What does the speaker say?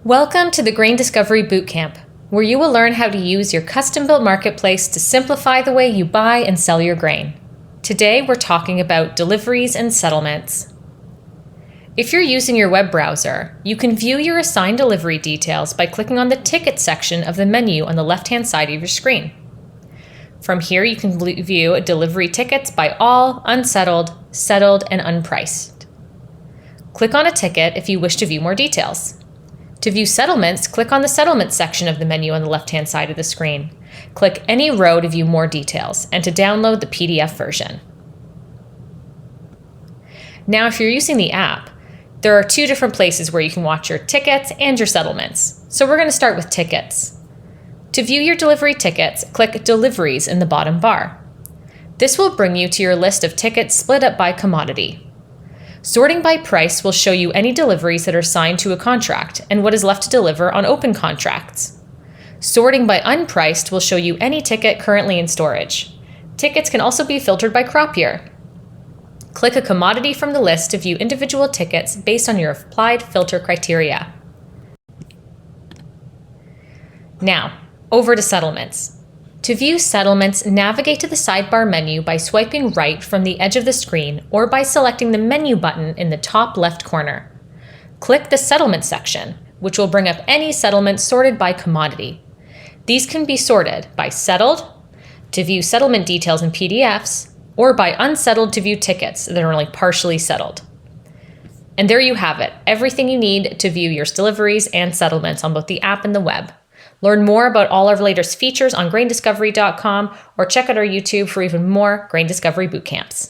Welcome to the Grain Discovery Bootcamp, where you will learn how to use your custom-built marketplace to simplify the way you buy and sell your grain. Today, we're talking about deliveries and settlements. If you're using your web browser, you can view your assigned delivery details by clicking on the Ticket section of the menu on the left-hand side of your screen. From here, you can view delivery tickets by all, unsettled, settled, and unpriced. Click on a ticket if you wish to view more details. To view settlements, click on the Settlements section of the menu on the left-hand side of the screen. Click any row to view more details and to download the PDF version. Now, if you're using the app, there are two different places where you can watch your tickets and your settlements. So we're going to start with tickets. To view your delivery tickets, click Deliveries in the bottom bar. This will bring you to your list of tickets split up by commodity. Sorting by price will show you any deliveries that are signed to a contract and what is left to deliver on open contracts. Sorting by unpriced will show you any ticket currently in storage. Tickets can also be filtered by crop year. Click a commodity from the list to view individual tickets based on your applied filter criteria. Now, over to settlements. To view settlements, navigate to the sidebar menu by swiping right from the edge of the screen or by selecting the menu button in the top left corner. Click the Settlement section, which will bring up any settlements sorted by commodity. These can be sorted by settled, to view settlement details in PDFs, or by unsettled to view tickets that are only partially settled. And there you have it, everything you need to view your deliveries and settlements on both the app and the web. Learn more about all our latest features on graindiscovery.com or check out our YouTube for even more Grain Discovery Bootcamps.